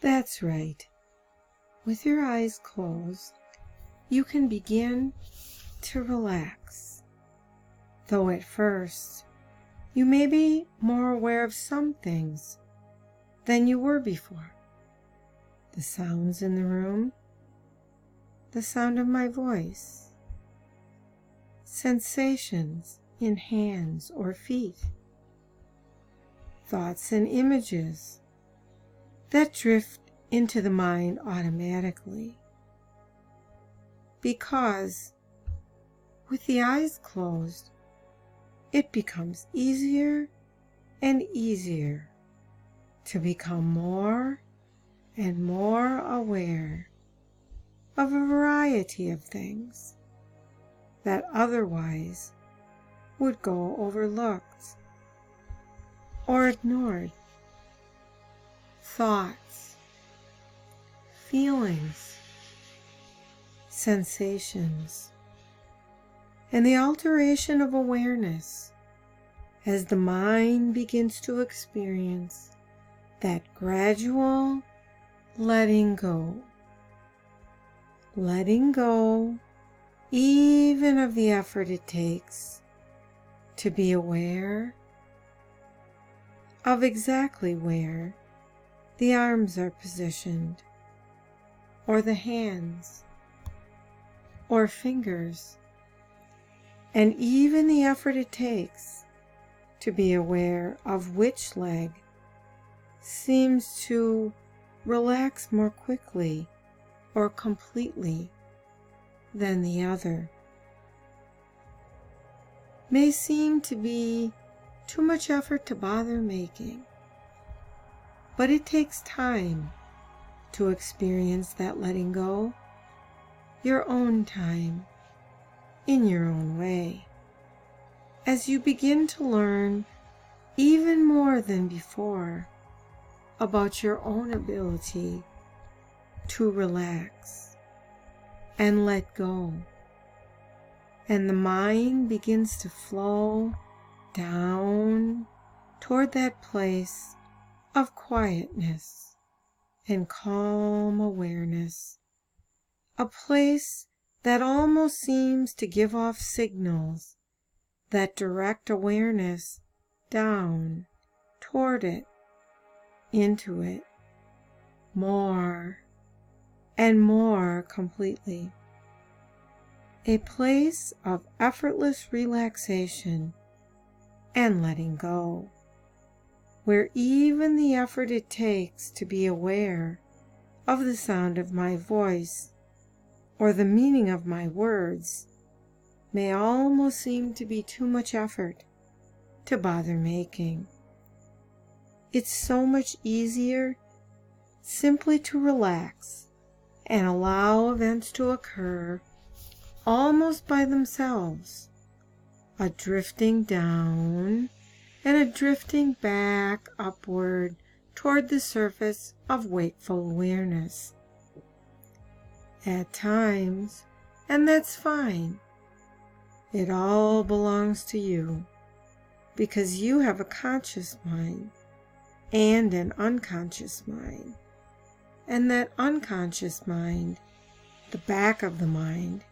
That's right. With your eyes closed, you can begin to relax. Though at first, you may be more aware of some things than you were before. The sounds in the room, the sound of my voice, sensations in hands or feet, thoughts and images that drift into the mind automatically. Because with the eyes closed, it becomes easier and easier to become more and more aware of a variety of things that otherwise would go overlooked or ignored. Thoughts, feelings, sensations, and the alteration of awareness as the mind begins to experience that gradual letting go. Letting go even of the effort it takes to be aware of exactly where the arms are positioned, or the hands, or fingers, and even the effort it takes to be aware of which leg seems to relax more quickly or completely than the other. May seem to be too much effort to bother making, but it takes time to experience that letting go, your own time, in your own way, as you begin to learn even more than before about your own ability to relax and let go, and the mind begins to flow down toward that place of quietness and calm awareness, a place that almost seems to give off signals that direct awareness down toward it, into it, more and more completely. A place of effortless relaxation and letting go, where even the effort it takes to be aware of the sound of my voice or the meaning of my words may almost seem to be too much effort to bother making. It's so much easier simply to relax and allow events to occur almost by themselves, a drifting down and a drifting back upward toward the surface of wakeful awareness. At times, and that's fine, it all belongs to you, because you have a conscious mind and an unconscious mind, and that unconscious mind, the back of the mind,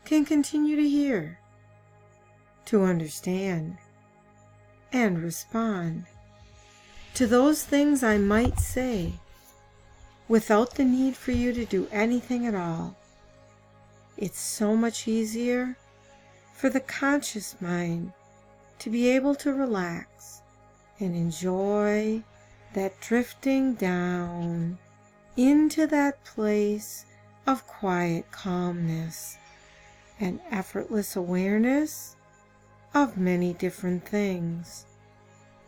can continue to hear, to understand, and respond to those things I might say without the need for you to do anything at all. It's so much easier for the conscious mind to be able to relax and enjoy that drifting down into that place of quiet calmness and effortless awareness of many different things,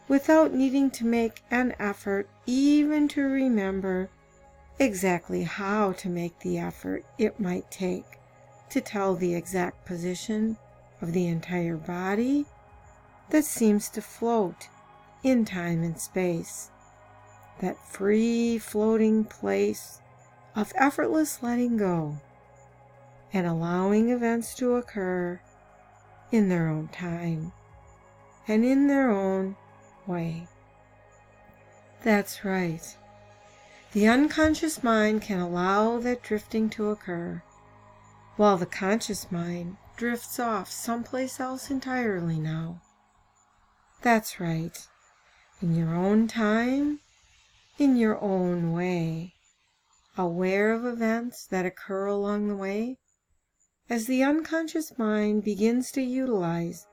without needing to make an effort even to remember exactly how to make the effort it might take to tell the exact position of the entire body that seems to float in time and space, that free floating place of effortless letting go and allowing events to occur in their own time and in their own way. That's right. The unconscious mind can allow that drifting to occur, while the conscious mind drifts off someplace else entirely now. That's right. In your own time, in your own way, aware of events that occur along the way, as the unconscious mind begins to utilize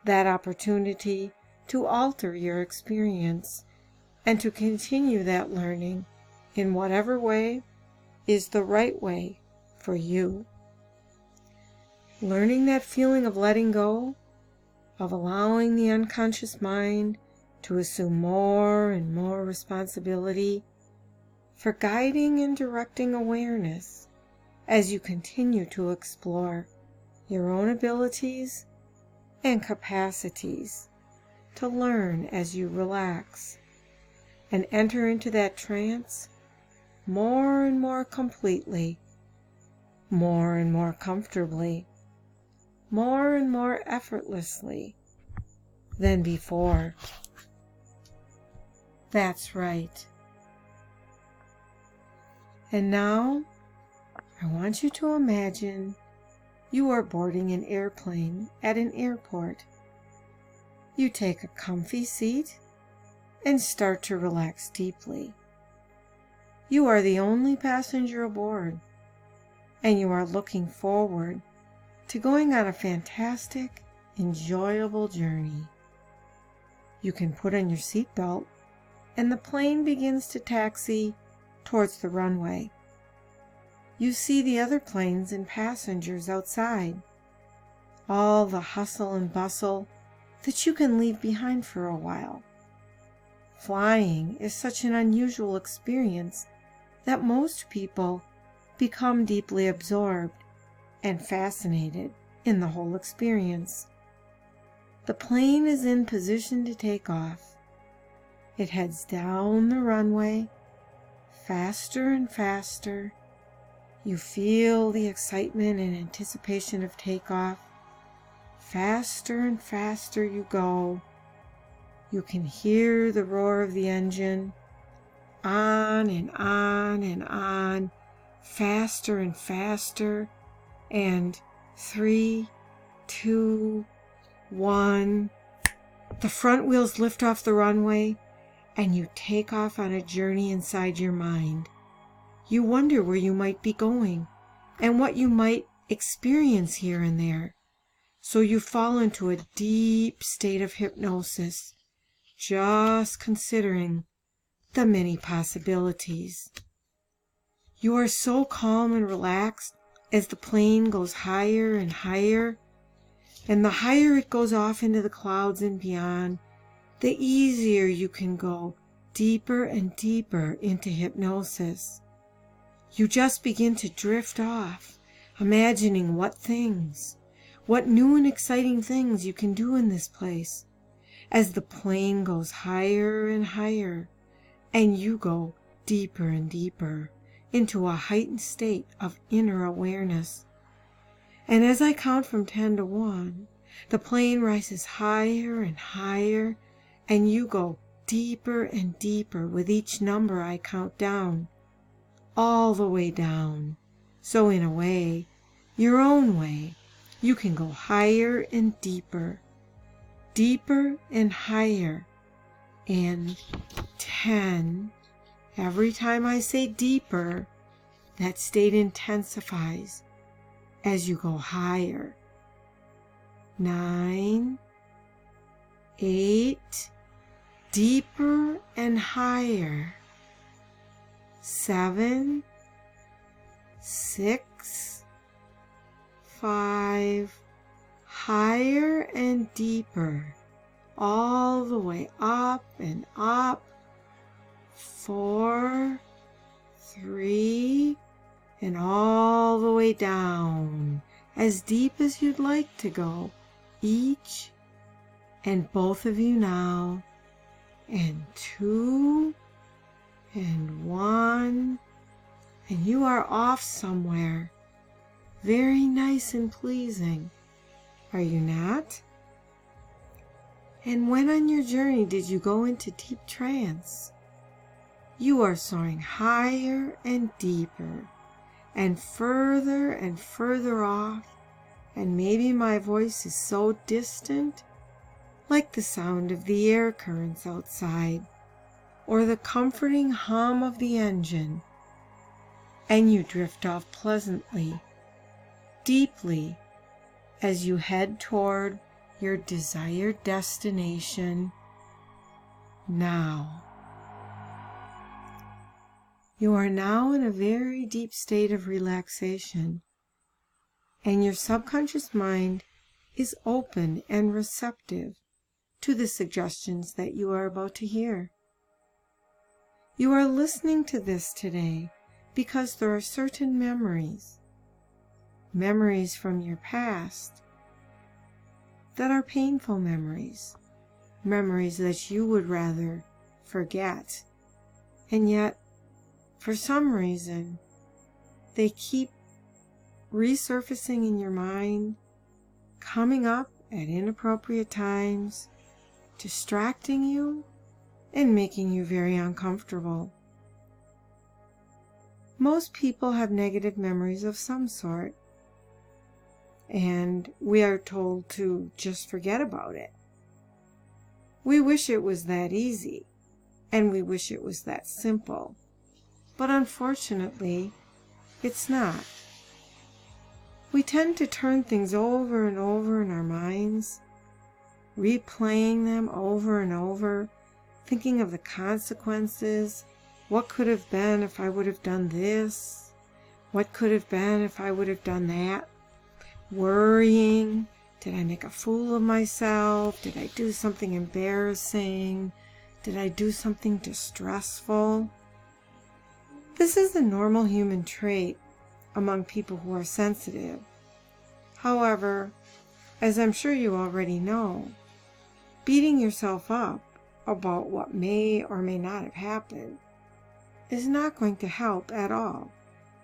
that opportunity to alter your experience and to continue that learning in whatever way is the right way for you. Learning that feeling of letting go, of allowing the unconscious mind to assume more and more responsibility for guiding and directing awareness as you continue to explore your own abilities and capacities to learn as you relax and enter into that trance more and more completely, more and more comfortably, more and more effortlessly than before. That's right. And now, I want you to imagine you are boarding an airplane at an airport. You take a comfy seat and start to relax deeply. You are the only passenger aboard, and you are looking forward to going on a fantastic, enjoyable journey. You can put on your seatbelt, and the plane begins to taxi towards the runway. You see the other planes and passengers outside, all the hustle and bustle that you can leave behind for a while. Flying is such an unusual experience that most people become deeply absorbed and fascinated in the whole experience. The plane is in position to take off. It heads down the runway, faster and faster. You feel the excitement and anticipation of takeoff. Faster and faster you go. You can hear the roar of the engine. On and on and on. Faster and faster. And 3, 2, 1. The front wheels lift off the runway, and you take off on a journey inside your mind. You wonder where you might be going and what you might experience here and there. So you fall into a deep state of hypnosis, just considering the many possibilities. You are so calm and relaxed as the plane goes higher and higher, and the higher it goes off into the clouds and beyond, the easier you can go deeper and deeper into hypnosis. You just begin to drift off, imagining what new and exciting things you can do in this place, as the plane goes higher and higher, and you go deeper and deeper into a heightened state of inner awareness. And as I count from 10 to 1, the plane rises higher and higher, and you go deeper and deeper with each number I count down, all the way down. So in a way, your own way, you can go higher and deeper and higher. And 10, every time I say deeper, that state intensifies as you go higher. 9, 8, deeper and higher. 7, 6, 5, higher and deeper, all the way up and up. 4, 3, and all the way down, as deep as you'd like to go, each and both of you now, and 2, and 1, and you are off somewhere, very nice and pleasing, are you not? And when on your journey did you go into deep trance? you are soaring higher and deeper and further off, and maybe my voice is so distant, like the sound of the air currents outside, or the comforting hum of the engine, and you drift off pleasantly, deeply, as you head toward your desired destination now. You are now in a very deep state of relaxation, and your subconscious mind is open and receptive to the suggestions that you are about to hear. You are listening to this today because there are certain memories from your past that are painful memories that you would rather forget, and yet for some reason they keep resurfacing in your mind, coming up at inappropriate times, distracting you and making you very uncomfortable. Most people have negative memories of some sort, and we are told to just forget about it. We wish it was that easy, and we wish it was that simple, but unfortunately, it's not. We tend to turn things over and over in our minds, replaying them over and over, thinking of the consequences. What could have been if I would have done this? What could have been if I would have done that? Worrying, did I make a fool of myself? Did I do something embarrassing? Did I do something distressful? This is a normal human trait among people who are sensitive. However, as I'm sure you already know, beating yourself up about what may or may not have happened is not going to help at all.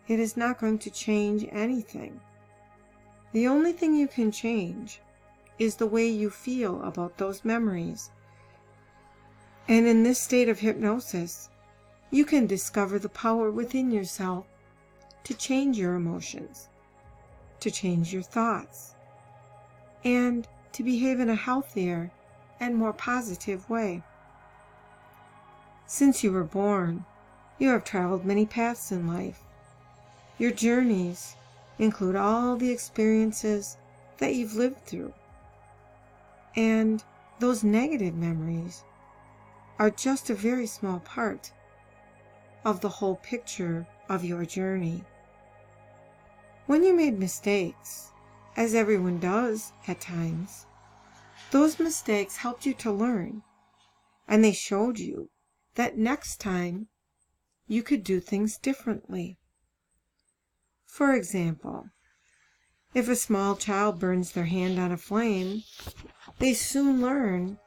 It is not going to change anything. The only thing you can change is the way you feel about those memories. And in this state of hypnosis, you can discover the power within yourself to change your emotions, to change your thoughts, and to behave in a healthier and more positive way. Since you were born, you have traveled many paths in life. Your journeys include all the experiences that you've lived through. And those negative memories are just a very small part of the whole picture of your journey. When you made mistakes, as everyone does at times, those mistakes helped you to learn, and they showed you that next time you could do things differently. For example, if a small child burns their hand on a flame, they soon learn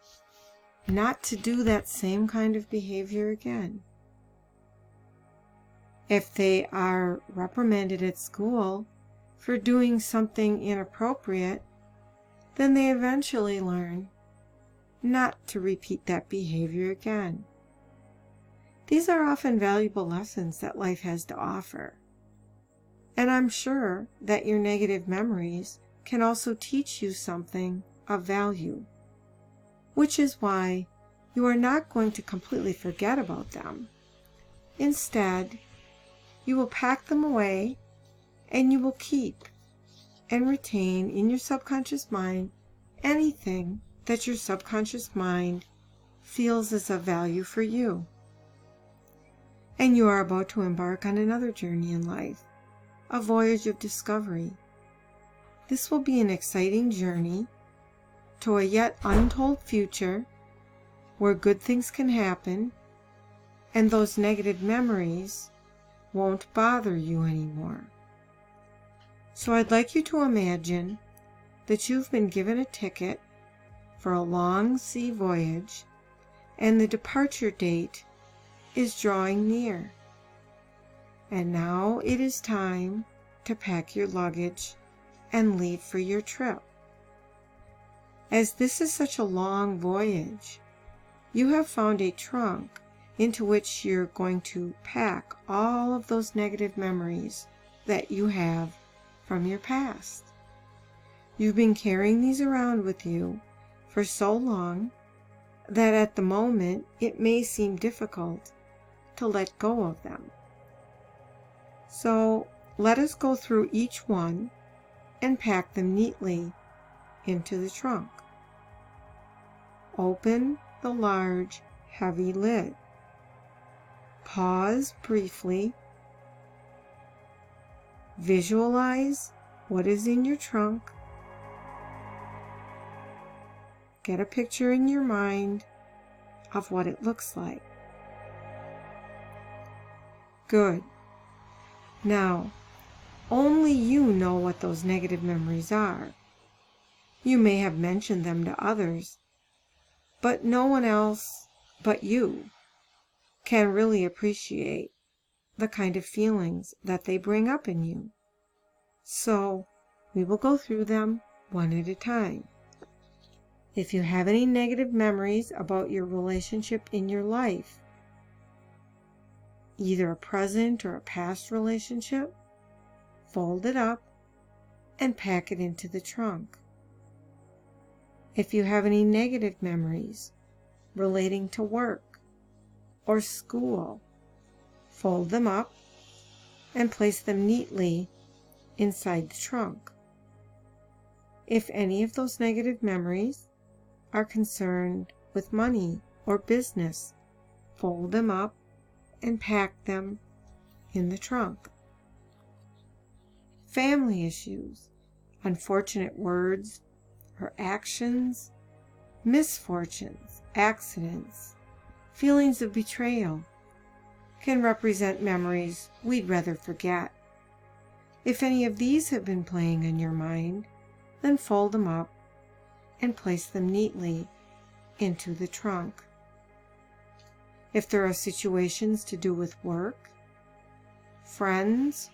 not to do that same kind of behavior again. If they are reprimanded at school for doing something inappropriate, then they eventually learn not to repeat that behavior again. These are often valuable lessons that life has to offer. And I'm sure that your negative memories can also teach you something of value, which is why you are not going to completely forget about them. Instead, you will pack them away, and you will keep and retain in your subconscious mind anything that your subconscious mind feels is of value for you. And you are about to embark on another journey in life, a voyage of discovery. This will be an exciting journey to a yet untold future where good things can happen, and those negative memories won't bother you anymore. So I'd like you to imagine that you've been given a ticket for a long sea voyage, and the departure date is drawing near. And now it is time to pack your luggage and leave for your trip. As this is such a long voyage, you have found a trunk into which you're going to pack all of those negative memories that you have from your past. You've been carrying these around with you for so long that at the moment it may seem difficult to let go of them. So let us go through each one and pack them neatly into the trunk. Open the large, heavy lid. Pause briefly. Visualize what is in your trunk. Get a picture in your mind of what it looks like. Good. Now, only you know what those negative memories are. You may have mentioned them to others, but no one else but you can really appreciate the kind of feelings that they bring up in you. So, we will go through them one at a time. If you have any negative memories about your relationship in your life, either a present or a past relationship, fold it up and pack it into the trunk. If you have any negative memories relating to work or school, fold them up and place them neatly inside the trunk. If any of those negative memories are concerned with money or business, fold them up and pack them in the trunk. Family issues, unfortunate words or actions, misfortunes, accidents, feelings of betrayal can represent memories we'd rather forget. If any of these have been playing in your mind, then fold them up and place them neatly into the trunk. If there are situations to do with work, friends,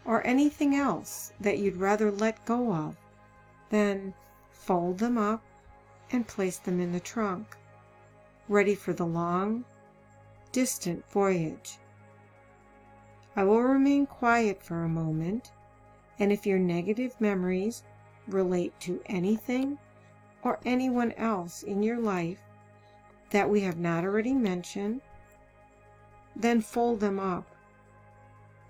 or anything else that you'd rather let go of, then fold them up and place them in the trunk, ready for the long, distant voyage. I will remain quiet for a moment, and if your negative memories relate to anything or anyone else in your life that we have not already mentioned, then fold them up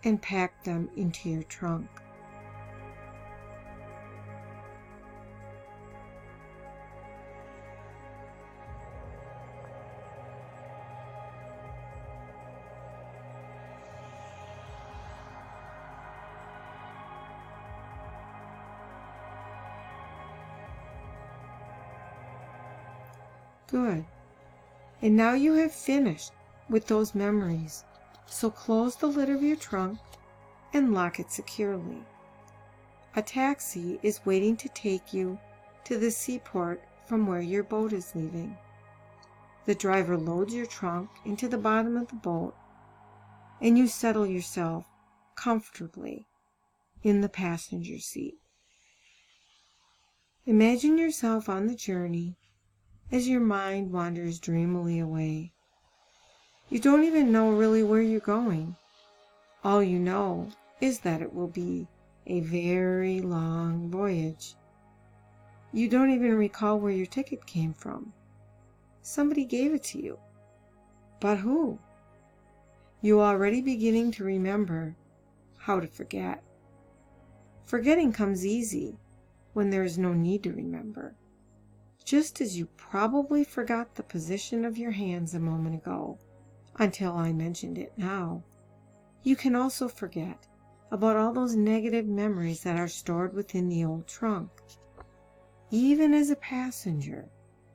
and pack them into your trunk. Good. And now you have finished with those memories, so close the lid of your trunk and lock it securely. A taxi is waiting to take you to the seaport from where your boat is leaving. The driver loads your trunk into the bottom of the boat, and you settle yourself comfortably in the passenger seat. Imagine yourself on the journey as your mind wanders dreamily away. You don't even know really where you're going. All you know is that it will be a very long voyage. You don't even recall where your ticket came from. Somebody gave it to you. But who? You're already beginning to remember how to forget. Forgetting comes easy when there is no need to remember. Just as you probably forgot the position of your hands a moment ago, until I mentioned it now, you can also forget about all those negative memories that are stored within the old trunk. Even as a passenger,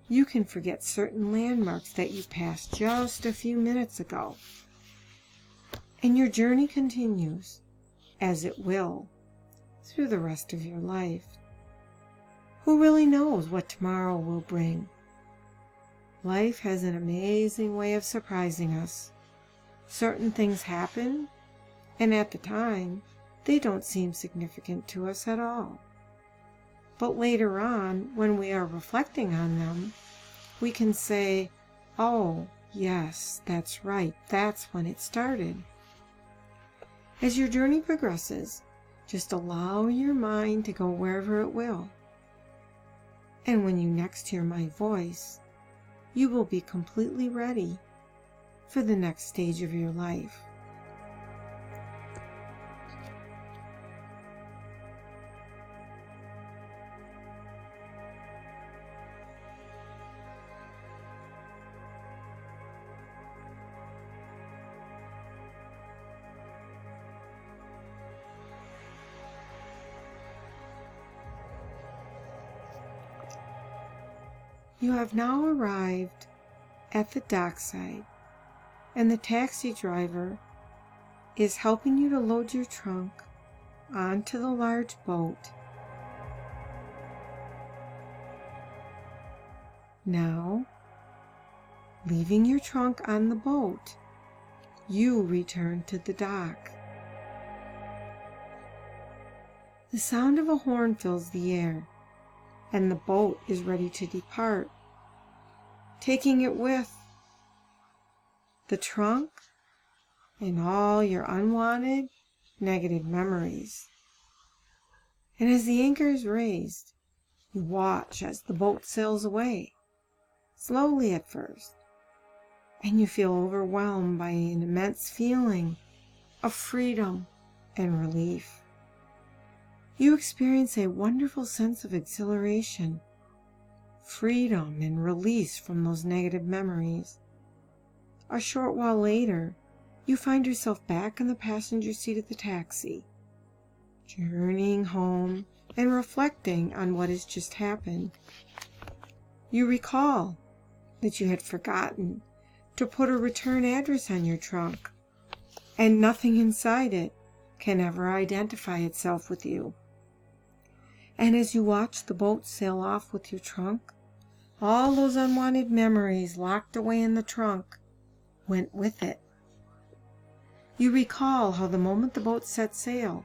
you can forget certain landmarks that you passed just a few minutes ago. And your journey continues, as it will, through the rest of your life. Who really knows what tomorrow will bring? Life has an amazing way of surprising us. Certain things happen, and at the time, they don't seem significant to us at all. But later on, when we are reflecting on them, we can say, oh, Yes, that's right. That's when it started. As your journey progresses, just allow your mind to go wherever it will. And when you next hear my voice, you will be completely ready for the next stage of your life. You have now arrived at the dockside, and the taxi driver is helping you to load your trunk onto the large boat. Now, leaving your trunk on the boat, you return to the dock. The sound of a horn fills the air, and the boat is ready to depart, taking it with the trunk and all your unwanted negative memories. And as the anchor is raised, you watch as the boat sails away, slowly at first, and you feel overwhelmed by an immense feeling of freedom and relief. You experience a wonderful sense of exhilaration, freedom, and release from those negative memories. A short while later, you find yourself back in the passenger seat of the taxi, journeying home and reflecting on what has just happened. You recall that you had forgotten to put a return address on your trunk, and nothing inside it can ever identify itself with you. And as you watch the boat sail off with your trunk, all those unwanted memories locked away in the trunk went with it. You recall how the moment the boat set sail,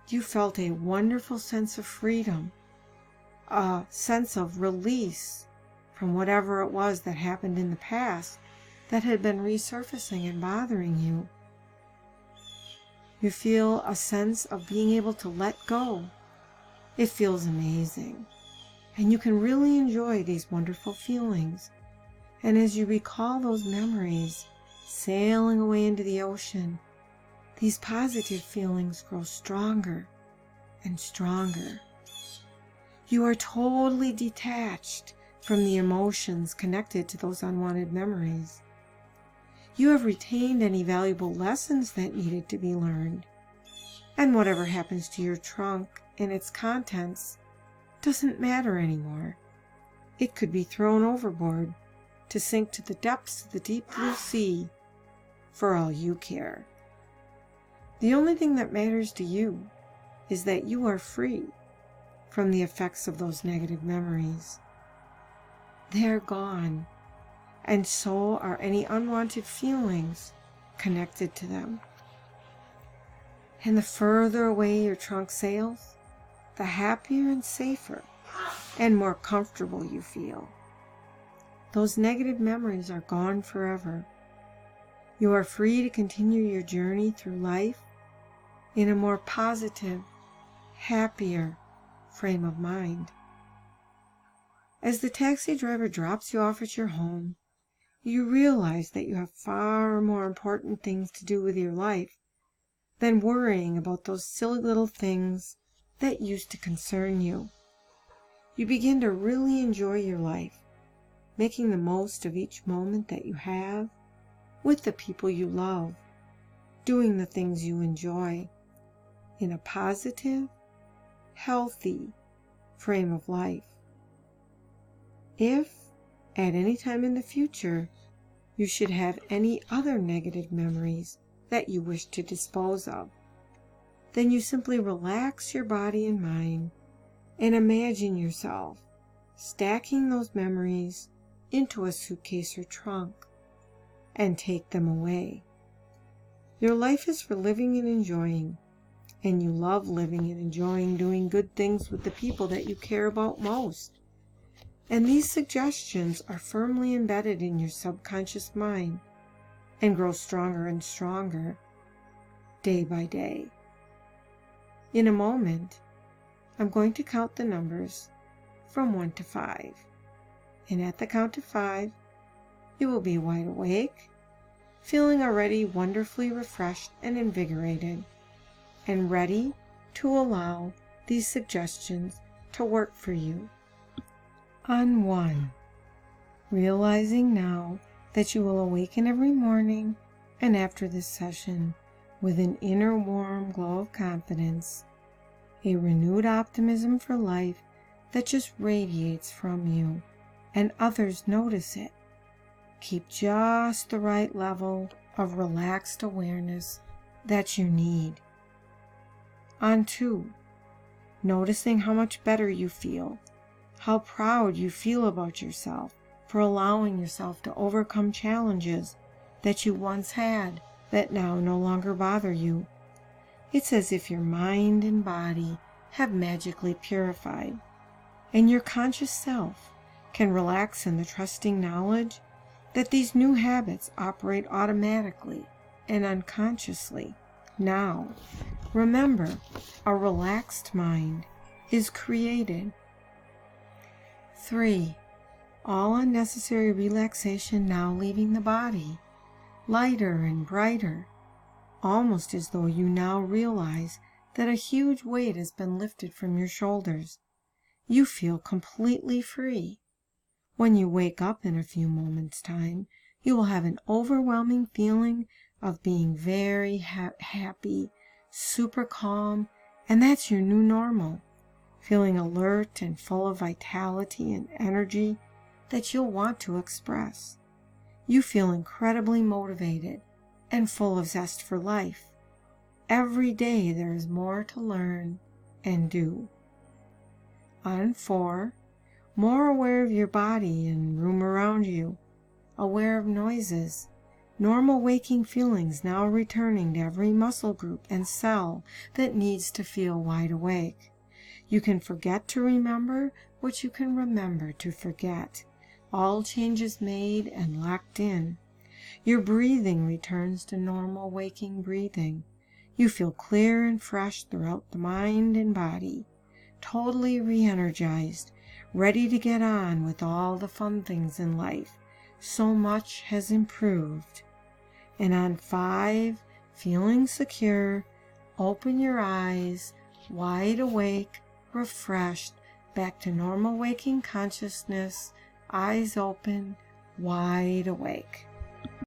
you felt a wonderful sense of freedom, a sense of release from whatever it was that happened in the past that had been resurfacing and bothering you. You feel a sense of being able to let go. It feels amazing, and you can really enjoy these wonderful feelings. And as you recall those memories sailing away into the ocean, these positive feelings grow stronger and stronger. You are totally detached from the emotions connected to those unwanted memories. You have retained any valuable lessons that needed to be learned, and whatever happens to your trunk and its contents doesn't matter anymore. It could be thrown overboard to sink to the depths of the deep blue sea for all you care. The only thing that matters to you is that you are free from the effects of those negative memories. They're gone, and so are any unwanted feelings connected to them. And the further away your trunk sails, the happier and safer and more comfortable you feel. Those negative memories are gone forever. You are free to continue your journey through life in a more positive, happier frame of mind. As the taxi driver drops you off at your home, you realize that you have far more important things to do with your life than worrying about those silly little things that used to concern you. You begin to really enjoy your life, making the most of each moment that you have with the people you love, doing the things you enjoy in a positive, healthy frame of life. If, at any time in the future, you should have any other negative memories that you wish to dispose of, then you simply relax your body and mind and imagine yourself stacking those memories into a suitcase or trunk and take them away. Your life is for living and enjoying, and you love living and enjoying doing good things with the people that you care about most. And these suggestions are firmly embedded in your subconscious mind and grow stronger and stronger day by day. In a moment, I'm going to count the numbers from 1 to 5. And at the count of 5, you will be wide awake, feeling already wonderfully refreshed and invigorated, and ready to allow these suggestions to work for you. On 1, realizing now that you will awaken every morning and after this session with an inner warm glow of confidence, a renewed optimism for life that just radiates from you, and others notice it. Keep just the right level of relaxed awareness that you need. On 2, noticing how much better you feel, how proud you feel about yourself for allowing yourself to overcome challenges that you once had that now no longer bother you. It's as if your mind and body have magically purified, and your conscious self can relax in the trusting knowledge that these new habits operate automatically and unconsciously. Now, remember, a relaxed mind is created. 3, all unnecessary relaxation now leaving the body, lighter and brighter, almost as though you now realize that a huge weight has been lifted from your shoulders. You feel completely free. When you wake up in a few moments' time, you will have an overwhelming feeling of being very happy, super calm, and that's your new normal. Feeling alert and full of vitality and energy that you'll want to express. You feel incredibly motivated and full of zest for life. Every day there is more to learn and do. On 4, more aware of your body and room around you, aware of noises, normal waking feelings now returning to every muscle group and cell that needs to feel wide awake. You can forget to remember what you can remember to forget. All changes made and locked in. Your breathing returns to normal waking breathing. You feel clear and fresh throughout the mind and body, totally re-energized, ready to get on with all the fun things in life. So much has improved. And on 5, feeling secure, open your eyes, wide awake, refreshed, back to normal waking consciousness, eyes open, wide awake.